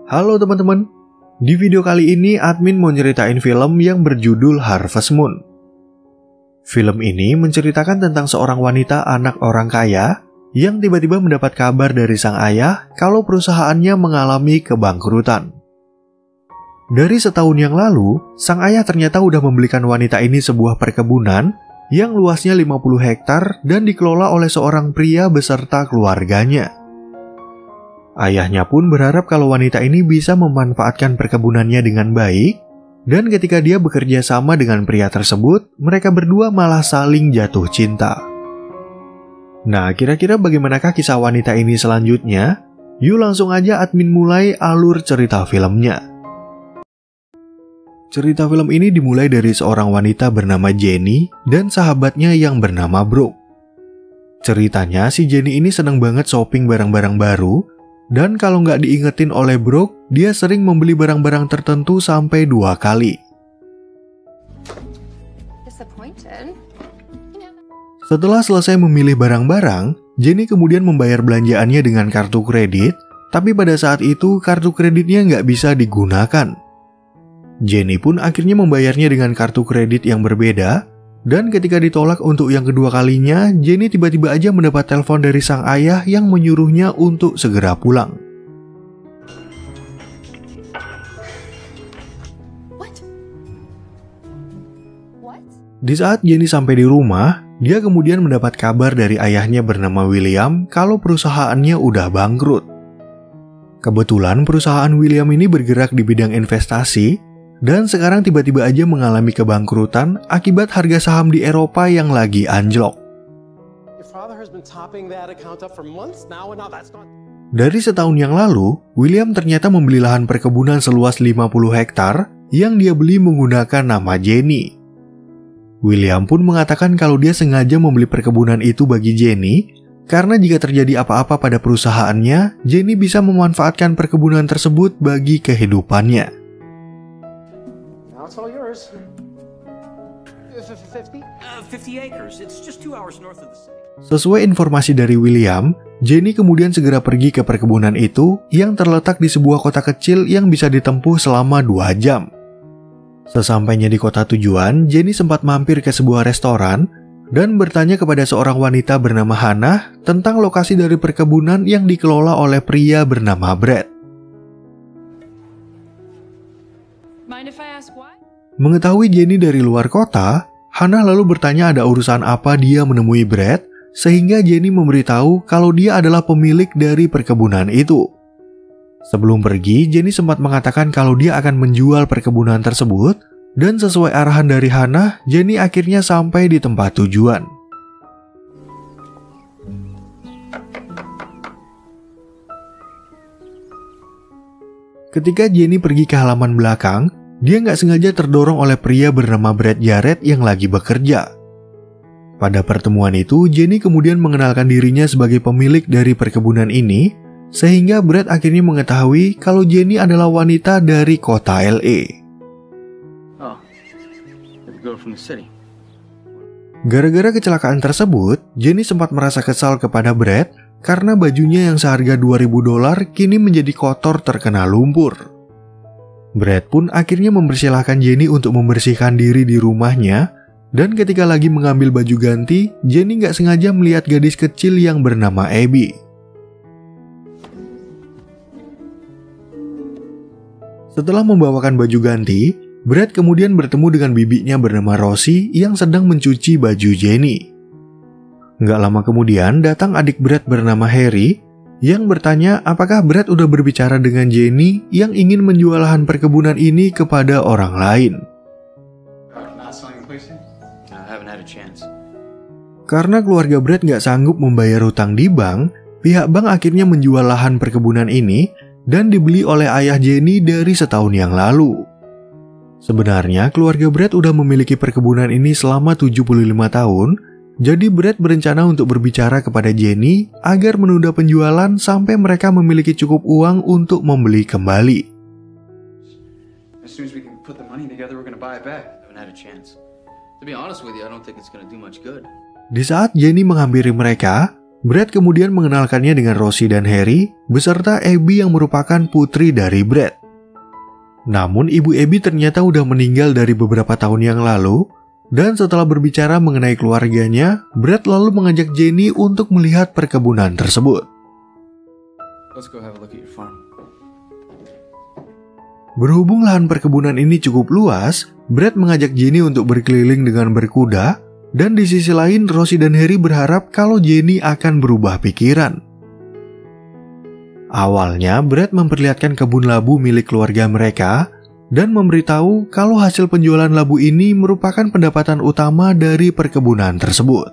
Halo teman-teman, di video kali ini admin mau nyeritain film yang berjudul Harvest Moon. Film ini menceritakan tentang seorang wanita anak orang kaya yang tiba-tiba mendapat kabar dari sang ayah kalau perusahaannya mengalami kebangkrutan. Dari setahun yang lalu, sang ayah ternyata udah membelikan wanita ini sebuah perkebunan yang luasnya 50 hektar dan dikelola oleh seorang pria beserta keluarganya. Ayahnya pun berharap kalau wanita ini bisa memanfaatkan perkebunannya dengan baik, dan ketika dia bekerja sama dengan pria tersebut, mereka berdua malah saling jatuh cinta. Nah, kira-kira bagaimanakah kisah wanita ini selanjutnya? Yuk langsung aja admin mulai alur cerita filmnya. Cerita film ini dimulai dari seorang wanita bernama Jenny dan sahabatnya yang bernama Brooke. Ceritanya si Jenny ini senang banget shopping barang-barang baru, dan kalau nggak diingetin oleh Brooke, dia sering membeli barang-barang tertentu sampai 2 kali. Setelah selesai memilih barang-barang, Jenny kemudian membayar belanjaannya dengan kartu kredit, tapi pada saat itu kartu kreditnya nggak bisa digunakan. Jenny pun akhirnya membayarnya dengan kartu kredit yang berbeda, dan ketika ditolak untuk yang kedua kalinya, Jenny tiba-tiba aja mendapat telepon dari sang ayah yang menyuruhnya untuk segera pulang. Di saat Jenny sampai di rumah, dia kemudian mendapat kabar dari ayahnya bernama William kalau perusahaannya udah bangkrut. Kebetulan perusahaan William ini bergerak di bidang investasi, dan sekarang tiba-tiba aja mengalami kebangkrutan akibat harga saham di Eropa yang lagi anjlok. Dari setahun yang lalu, William ternyata membeli lahan perkebunan seluas 50 hektar yang dia beli menggunakan nama Jenny. William pun mengatakan kalau dia sengaja membeli perkebunan itu bagi Jenny, karena jika terjadi apa-apa pada perusahaannya, Jenny bisa memanfaatkan perkebunan tersebut bagi kehidupannya. It's all yours. 50 acres. It's just 2 hours north of the city. Sesuai informasi dari William, Jenny kemudian segera pergi ke perkebunan itu yang terletak di sebuah kota kecil yang bisa ditempuh selama 2 jam. Sesampainya di kota tujuan, Jenny sempat mampir ke sebuah restoran dan bertanya kepada seorang wanita bernama Hannah tentang lokasi dari perkebunan yang dikelola oleh pria bernama Brad. Mengetahui Jenny dari luar kota, Hannah lalu bertanya ada urusan apa dia menemui Brad, sehingga Jenny memberitahu kalau dia adalah pemilik dari perkebunan itu. Sebelum pergi, Jenny sempat mengatakan kalau dia akan menjual perkebunan tersebut, dan sesuai arahan dari Hannah, Jenny akhirnya sampai di tempat tujuan. Ketika Jenny pergi ke halaman belakang, dia nggak sengaja terdorong oleh pria bernama Brad Jarrett yang lagi bekerja. Pada pertemuan itu, Jenny kemudian mengenalkan dirinya sebagai pemilik dari perkebunan ini, sehingga Brad akhirnya mengetahui kalau Jenny adalah wanita dari kota LA. Gara-gara kecelakaan tersebut, Jenny sempat merasa kesal kepada Brad karena bajunya yang seharga $2.000 kini menjadi kotor terkena lumpur. Brad pun akhirnya mempersilahkan Jenny untuk membersihkan diri di rumahnya, dan ketika lagi mengambil baju ganti, Jenny nggak sengaja melihat gadis kecil yang bernama Abby. Setelah membawakan baju ganti, Brad kemudian bertemu dengan bibinya bernama Rosie yang sedang mencuci baju Jenny. Nggak lama kemudian datang adik Brad bernama Harry, yang bertanya apakah Brad udah berbicara dengan Jenny yang ingin menjual lahan perkebunan ini kepada orang lain. Karena keluarga Brad nggak sanggup membayar hutang di bank, pihak bank akhirnya menjual lahan perkebunan ini dan dibeli oleh ayah Jenny dari setahun yang lalu. Sebenarnya keluarga Brad udah memiliki perkebunan ini selama 75 tahun, jadi Brad berencana untuk berbicara kepada Jenny agar menunda penjualan sampai mereka memiliki cukup uang untuk membeli kembali. Di saat Jenny menghampiri mereka, Brad kemudian mengenalkannya dengan Rosie dan Harry beserta Abby yang merupakan putri dari Brad. Namun ibu Abby ternyata udah meninggal dari beberapa tahun yang lalu, dan setelah berbicara mengenai keluarganya, Brad lalu mengajak Jenny untuk melihat perkebunan tersebut. Let's go have a look at your farm. Berhubung lahan perkebunan ini cukup luas, Brad mengajak Jenny untuk berkeliling dengan berkuda, dan di sisi lain Rosie dan Harry berharap kalau Jenny akan berubah pikiran. Awalnya Brad memperlihatkan kebun labu milik keluarga mereka dan memberitahu kalau hasil penjualan labu ini merupakan pendapatan utama dari perkebunan tersebut.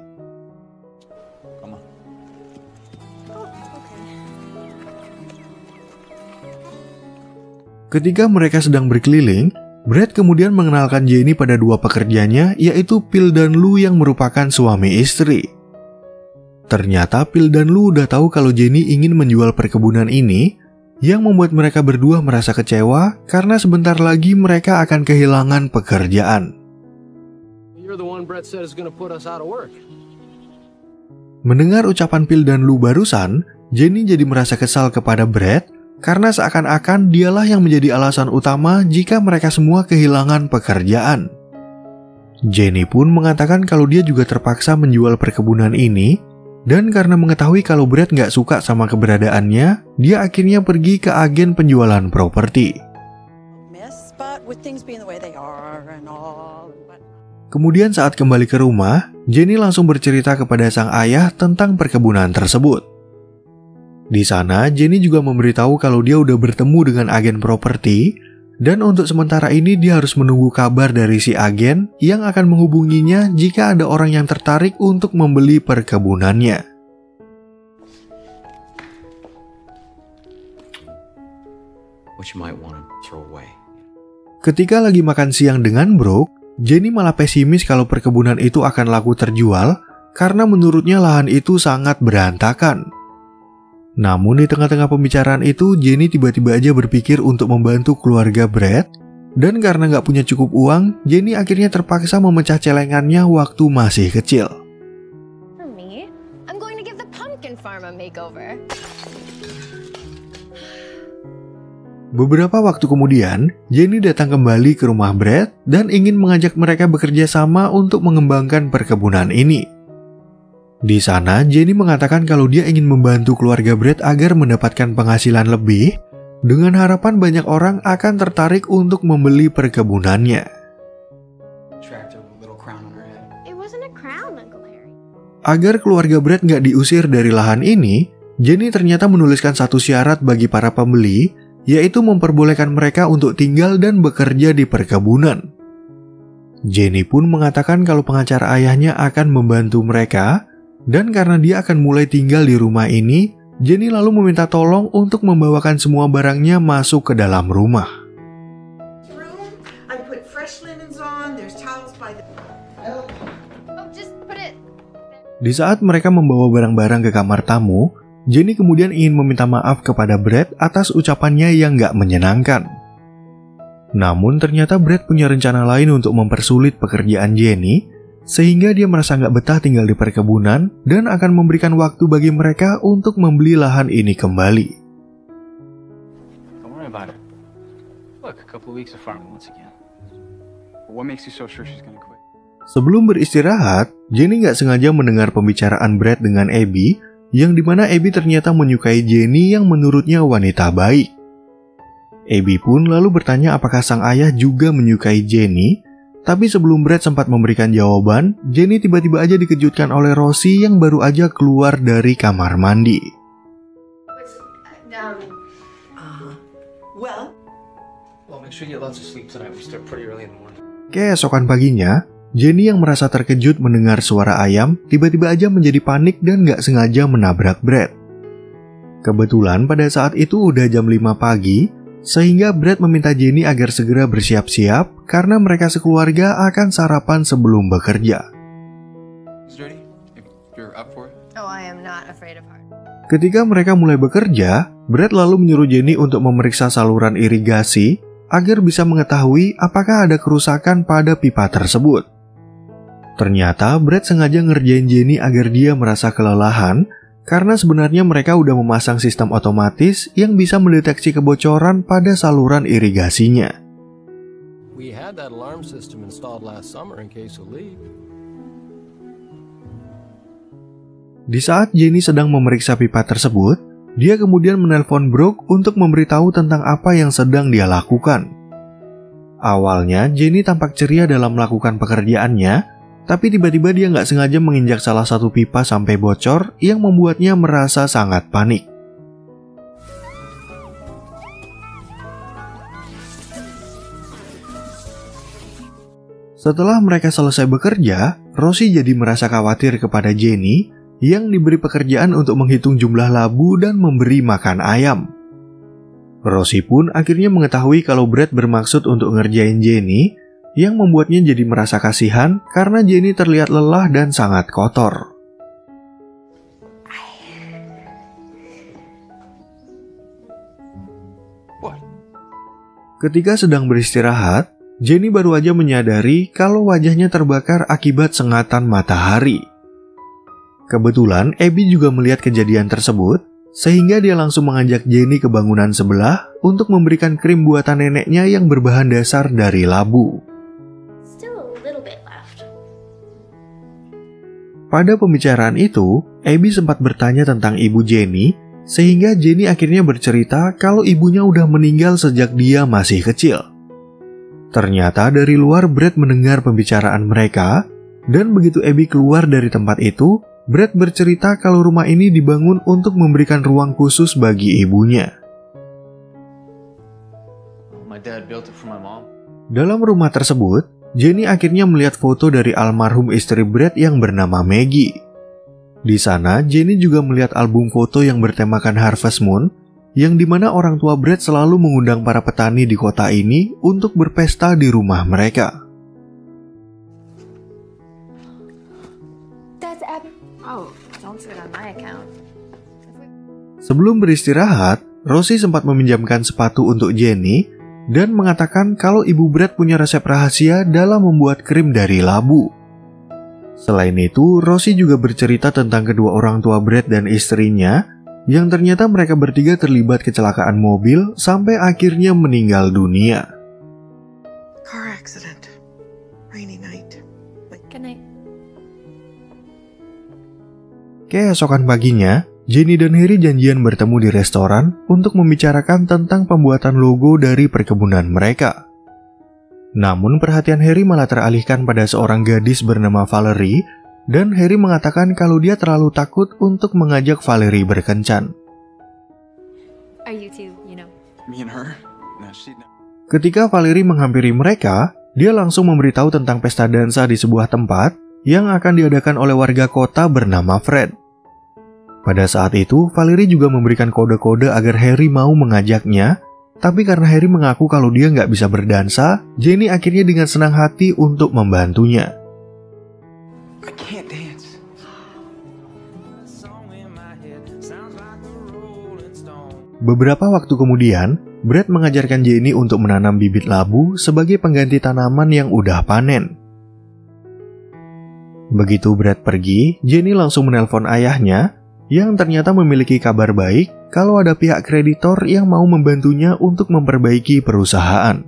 Ketika mereka sedang berkeliling, Brad kemudian mengenalkan Jenny pada dua pekerjanya, yaitu Phil dan Lou yang merupakan suami istri. Ternyata Phil dan Lou udah tahu kalau Jenny ingin menjual perkebunan ini, yang membuat mereka berdua merasa kecewa karena sebentar lagi mereka akan kehilangan pekerjaan. Mendengar ucapan Phil dan Lou barusan, Jenny jadi merasa kesal kepada Brad karena seakan-akan dialah yang menjadi alasan utama jika mereka semua kehilangan pekerjaan. Jenny pun mengatakan kalau dia juga terpaksa menjual perkebunan ini, dan karena mengetahui kalau Brad nggak suka sama keberadaannya, dia akhirnya pergi ke agen penjualan properti. Kemudian saat kembali ke rumah, Jenny langsung bercerita kepada sang ayah tentang perkebunan tersebut. Di sana, Jenny juga memberitahu kalau dia udah bertemu dengan agen properti, dan untuk sementara ini dia harus menunggu kabar dari si agen yang akan menghubunginya jika ada orang yang tertarik untuk membeli perkebunannya. Ketika lagi makan siang dengan Brooke, Jenny malah pesimis kalau perkebunan itu akan laku terjual karena menurutnya lahan itu sangat berantakan. Namun di tengah-tengah pembicaraan itu, Jenny tiba-tiba aja berpikir untuk membantu keluarga Brad, dan karena nggak punya cukup uang, Jenny akhirnya terpaksa memecah celengannya waktu masih kecil. Beberapa waktu kemudian, Jenny datang kembali ke rumah Brad dan ingin mengajak mereka bekerja sama untuk mengembangkan perkebunan ini. Di sana, Jenny mengatakan kalau dia ingin membantu keluarga Brad agar mendapatkan penghasilan lebih, dengan harapan banyak orang akan tertarik untuk membeli perkebunannya. Agar keluarga Brad nggak diusir dari lahan ini, Jenny ternyata menuliskan satu syarat bagi para pembeli, yaitu memperbolehkan mereka untuk tinggal dan bekerja di perkebunan. Jenny pun mengatakan kalau pengacara ayahnya akan membantu mereka, dan karena dia akan mulai tinggal di rumah ini, Jenny lalu meminta tolong untuk membawakan semua barangnya masuk ke dalam rumah. Di saat mereka membawa barang-barang ke kamar tamu, Jenny kemudian ingin meminta maaf kepada Brad atas ucapannya yang gak menyenangkan. Namun ternyata Brad punya rencana lain untuk mempersulit pekerjaan Jenny, sehingga dia merasa nggak betah tinggal di perkebunan dan akan memberikan waktu bagi mereka untuk membeli lahan ini kembali. Sebelum beristirahat, Jenny nggak sengaja mendengar pembicaraan Brad dengan Abby, yang dimana Abby ternyata menyukai Jenny yang menurutnya wanita baik. Abby pun lalu bertanya apakah sang ayah juga menyukai Jenny. Tapi sebelum Brad sempat memberikan jawaban, Jenny tiba-tiba aja dikejutkan oleh Rosie yang baru aja keluar dari kamar mandi. Keesokan paginya, Jenny yang merasa terkejut mendengar suara ayam, tiba-tiba aja menjadi panik dan gak sengaja menabrak Brad. Kebetulan pada saat itu udah jam 5 pagi, sehingga Brad meminta Jenny agar segera bersiap-siap karena mereka sekeluarga akan sarapan sebelum bekerja. Ketika mereka mulai bekerja, Brad lalu menyuruh Jenny untuk memeriksa saluran irigasi agar bisa mengetahui apakah ada kerusakan pada pipa tersebut. Ternyata Brad sengaja ngerjain Jenny agar dia merasa kelelahan karena sebenarnya mereka udah memasang sistem otomatis yang bisa mendeteksi kebocoran pada saluran irigasinya. We had that alarm system installed last summer in case of leak. Di saat Jenny sedang memeriksa pipa tersebut, dia kemudian menelpon Brooke untuk memberitahu tentang apa yang sedang dia lakukan. Awalnya Jenny tampak ceria dalam melakukan pekerjaannya, tapi tiba-tiba dia nggak sengaja menginjak salah satu pipa sampai bocor yang membuatnya merasa sangat panik. Setelah mereka selesai bekerja, Rosie jadi merasa khawatir kepada Jenny yang diberi pekerjaan untuk menghitung jumlah labu dan memberi makan ayam. Rosie pun akhirnya mengetahui kalau Brad bermaksud untuk ngerjain Jenny, yang membuatnya jadi merasa kasihan karena Jenny terlihat lelah dan sangat kotor. Ketika sedang beristirahat, Jenny baru aja menyadari kalau wajahnya terbakar akibat sengatan matahari. Kebetulan Abby juga melihat kejadian tersebut, sehingga dia langsung mengajak Jenny ke bangunan sebelah untuk memberikan krim buatan neneknya yang berbahan dasar dari labu. Pada pembicaraan itu, Abby sempat bertanya tentang ibu Jenny, sehingga Jenny akhirnya bercerita kalau ibunya udah meninggal sejak dia masih kecil. Ternyata dari luar Brad mendengar pembicaraan mereka, dan begitu Abby keluar dari tempat itu, Brad bercerita kalau rumah ini dibangun untuk memberikan ruang khusus bagi ibunya. Dalam rumah tersebut, Jenny akhirnya melihat foto dari almarhum istri Brad yang bernama Maggie. Di sana, Jenny juga melihat album foto yang bertemakan Harvest Moon, yang dimana orang tua Brad selalu mengundang para petani di kota ini untuk berpesta di rumah mereka. Sebelum beristirahat, Rosie sempat meminjamkan sepatu untuk Jenny dan mengatakan kalau ibu Brad punya resep rahasia dalam membuat krim dari labu. Selain itu, Rosie juga bercerita tentang kedua orang tua Brad dan istrinya, yang ternyata mereka bertiga terlibat kecelakaan mobil sampai akhirnya meninggal dunia. Car accident. Rainy night. Good night. Keesokan paginya, Jenny dan Harry janjian bertemu di restoran untuk membicarakan tentang pembuatan logo dari perkebunan mereka. Namun perhatian Harry malah teralihkan pada seorang gadis bernama Valerie, dan Harry mengatakan kalau dia terlalu takut untuk mengajak Valerie berkencan. Ketika Valerie menghampiri mereka, dia langsung memberitahu tentang pesta dansa di sebuah tempat yang akan diadakan oleh warga kota bernama Fred. Pada saat itu, Valerie juga memberikan kode-kode agar Harry mau mengajaknya, tapi karena Harry mengaku kalau dia nggak bisa berdansa, Jenny akhirnya dengan senang hati untuk membantunya. Beberapa waktu kemudian, Brad mengajarkan Jenny untuk menanam bibit labu sebagai pengganti tanaman yang udah panen. Begitu Brad pergi, Jenny langsung menelpon ayahnya, yang ternyata memiliki kabar baik kalau ada pihak kreditor yang mau membantunya untuk memperbaiki perusahaan.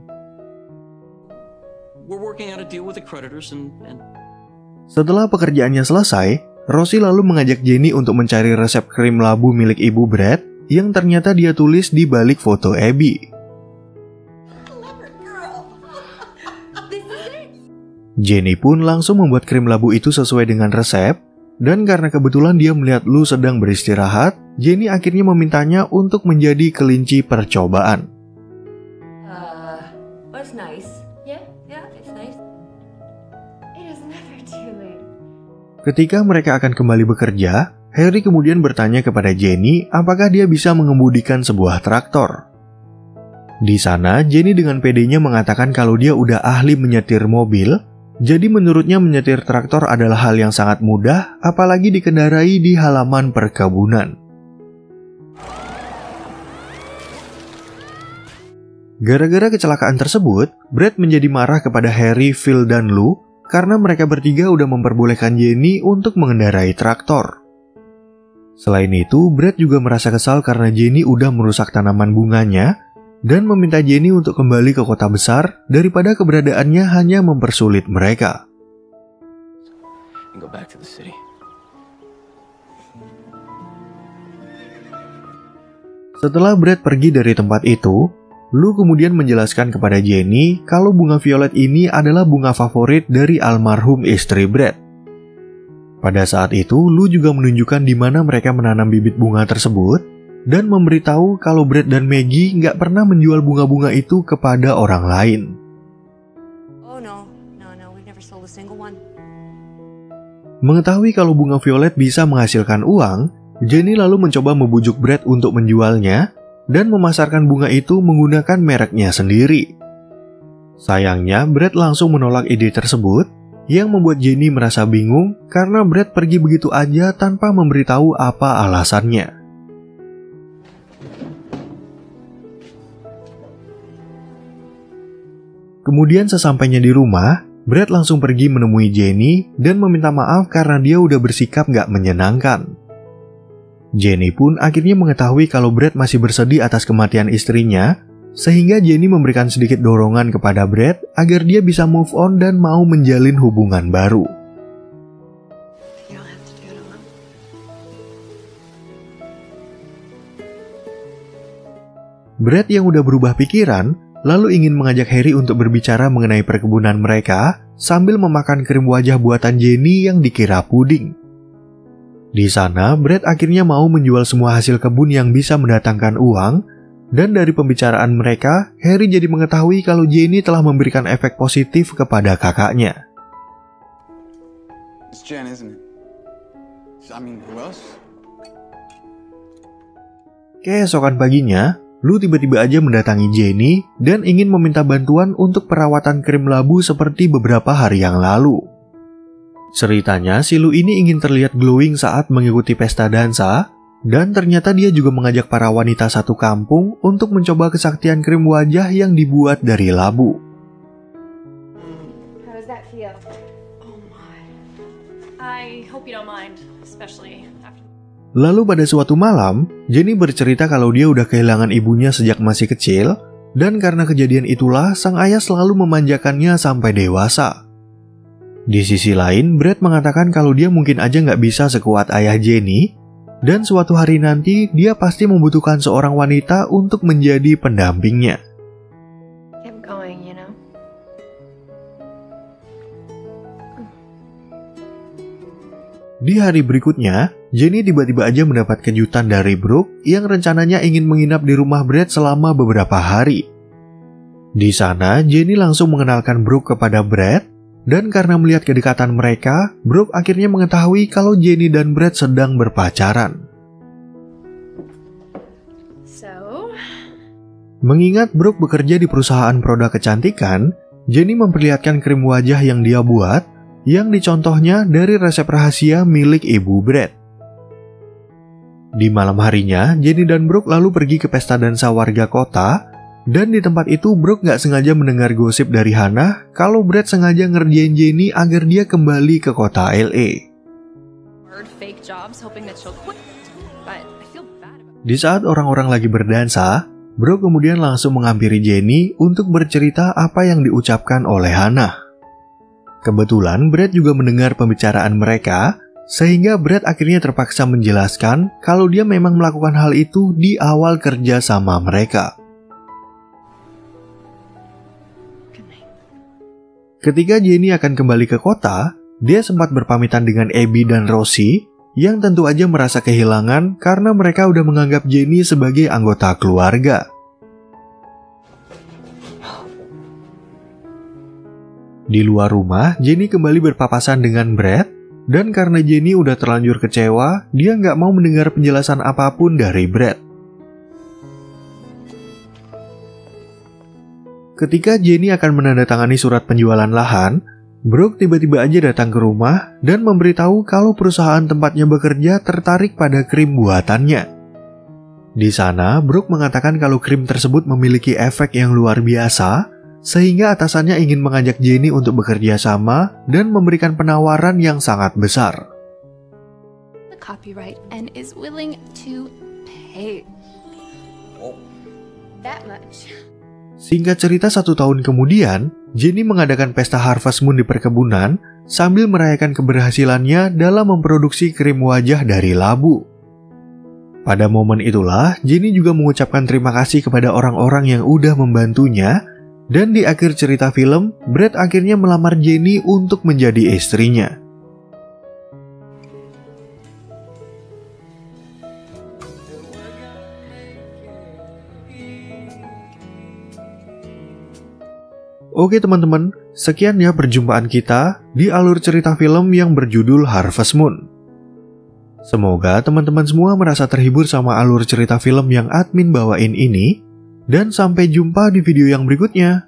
Setelah pekerjaannya selesai, Rosie lalu mengajak Jenny untuk mencari resep krim labu milik ibu Brad yang ternyata dia tulis di balik foto Abby. Jenny pun langsung membuat krim labu itu sesuai dengan resep, dan karena kebetulan dia melihat Lou sedang beristirahat, Jenny akhirnya memintanya untuk menjadi kelinci percobaan. Ketika mereka akan kembali bekerja, Harry kemudian bertanya kepada Jenny apakah dia bisa mengemudikan sebuah traktor. Di sana, Jenny dengan pedenya mengatakan kalau dia udah ahli menyetir mobil, jadi menurutnya menyetir traktor adalah hal yang sangat mudah, apalagi dikendarai di halaman perkebunan. Gara-gara kecelakaan tersebut, Brad menjadi marah kepada Harry, Phil, dan Lou karena mereka bertiga udah memperbolehkan Jenny untuk mengendarai traktor. Selain itu, Brad juga merasa kesal karena Jenny udah merusak tanaman bunganya dan meminta Jenny untuk kembali ke kota besar daripada keberadaannya hanya mempersulit mereka. Go back to the city. Setelah Brad pergi dari tempat itu, Lou kemudian menjelaskan kepada Jenny kalau bunga violet ini adalah bunga favorit dari almarhum istri Brad. Pada saat itu, Lou juga menunjukkan di mana mereka menanam bibit bunga tersebut dan memberitahu kalau Brad dan Maggie nggak pernah menjual bunga-bunga itu kepada orang lain. Oh no, we've never sold a single one. Mengetahui kalau bunga violet bisa menghasilkan uang, Jenny lalu mencoba membujuk Brad untuk menjualnya dan memasarkan bunga itu menggunakan mereknya sendiri. Sayangnya, Brad langsung menolak ide tersebut yang membuat Jenny merasa bingung karena Brad pergi begitu aja tanpa memberitahu apa alasannya. Kemudian sesampainya di rumah, Brad langsung pergi menemui Jenny dan meminta maaf karena dia udah bersikap nggak menyenangkan. Jenny pun akhirnya mengetahui kalau Brad masih bersedih atas kematian istrinya, sehingga Jenny memberikan sedikit dorongan kepada Brad agar dia bisa move on dan mau menjalin hubungan baru. Brad yang udah berubah pikiran, lalu ingin mengajak Harry untuk berbicara mengenai perkebunan mereka sambil memakan krim wajah buatan Jenny yang dikira puding. Di sana, Brad akhirnya mau menjual semua hasil kebun yang bisa mendatangkan uang, dan dari pembicaraan mereka, Harry jadi mengetahui kalau Jenny telah memberikan efek positif kepada kakaknya. It's Jen, isn't it? I mean, who else? Keesokan paginya, Lou tiba-tiba aja mendatangi Jenny dan ingin meminta bantuan untuk perawatan krim labu seperti beberapa hari yang lalu. Ceritanya, si Lou ini ingin terlihat glowing saat mengikuti pesta dansa, dan ternyata dia juga mengajak para wanita satu kampung untuk mencoba kesaktian krim wajah yang dibuat dari labu. How does that feel? Oh my. I hope you don't mind, especially after... Lalu pada suatu malam, Jenny bercerita kalau dia udah kehilangan ibunya sejak masih kecil, dan karena kejadian itulah sang ayah selalu memanjakannya sampai dewasa. Di sisi lain, Brad mengatakan kalau dia mungkin aja nggak bisa sekuat ayah Jenny, dan suatu hari nanti dia pasti membutuhkan seorang wanita untuk menjadi pendampingnya. Keep going, you know. Di hari berikutnya, Jenny tiba-tiba aja mendapat kejutan dari Brooke yang rencananya ingin menginap di rumah Brad selama beberapa hari. Di sana, Jenny langsung mengenalkan Brooke kepada Brad, dan karena melihat kedekatan mereka, Brooke akhirnya mengetahui kalau Jenny dan Brad sedang berpacaran. Mengingat Brooke bekerja di perusahaan produk kecantikan, Jenny memperlihatkan krim wajah yang dia buat, yang dicontohnya dari resep rahasia milik ibu Brad. Di malam harinya, Jenny dan Brooke lalu pergi ke pesta dansa warga kota, dan di tempat itu Brooke nggak sengaja mendengar gosip dari Hannah kalau Brad sengaja ngerjain Jenny agar dia kembali ke kota LA. Di saat orang-orang lagi berdansa, Brooke kemudian langsung menghampiri Jenny untuk bercerita apa yang diucapkan oleh Hannah. Kebetulan Brad juga mendengar pembicaraan mereka, sehingga Brad akhirnya terpaksa menjelaskan kalau dia memang melakukan hal itu di awal kerja sama mereka. Ketika Jenny akan kembali ke kota, dia sempat berpamitan dengan Abby dan Rosie, yang tentu aja merasa kehilangan karena mereka udah menganggap Jenny sebagai anggota keluarga. Di luar rumah, Jenny kembali berpapasan dengan Brad, dan karena Jenny udah terlanjur kecewa, dia nggak mau mendengar penjelasan apapun dari Brad. Ketika Jenny akan menandatangani surat penjualan lahan, Brooke tiba-tiba aja datang ke rumah dan memberitahu kalau perusahaan tempatnya bekerja tertarik pada krim buatannya. Di sana, Brooke mengatakan kalau krim tersebut memiliki efek yang luar biasa sehingga atasannya ingin mengajak Jenny untuk bekerja sama dan memberikan penawaran yang sangat besar. The copyright and is willing to pay that much. Singkat cerita, 1 tahun kemudian, Jenny mengadakan pesta Harvest Moon di perkebunan sambil merayakan keberhasilannya dalam memproduksi krim wajah dari labu. Pada momen itulah, Jenny juga mengucapkan terima kasih kepada orang-orang yang udah membantunya, dan di akhir cerita film, Brad akhirnya melamar Jenny untuk menjadi istrinya. Oke teman-teman, sekian ya perjumpaan kita di alur cerita film yang berjudul Harvest Moon. Semoga teman-teman semua merasa terhibur sama alur cerita film yang admin bawain ini, dan sampai jumpa di video yang berikutnya.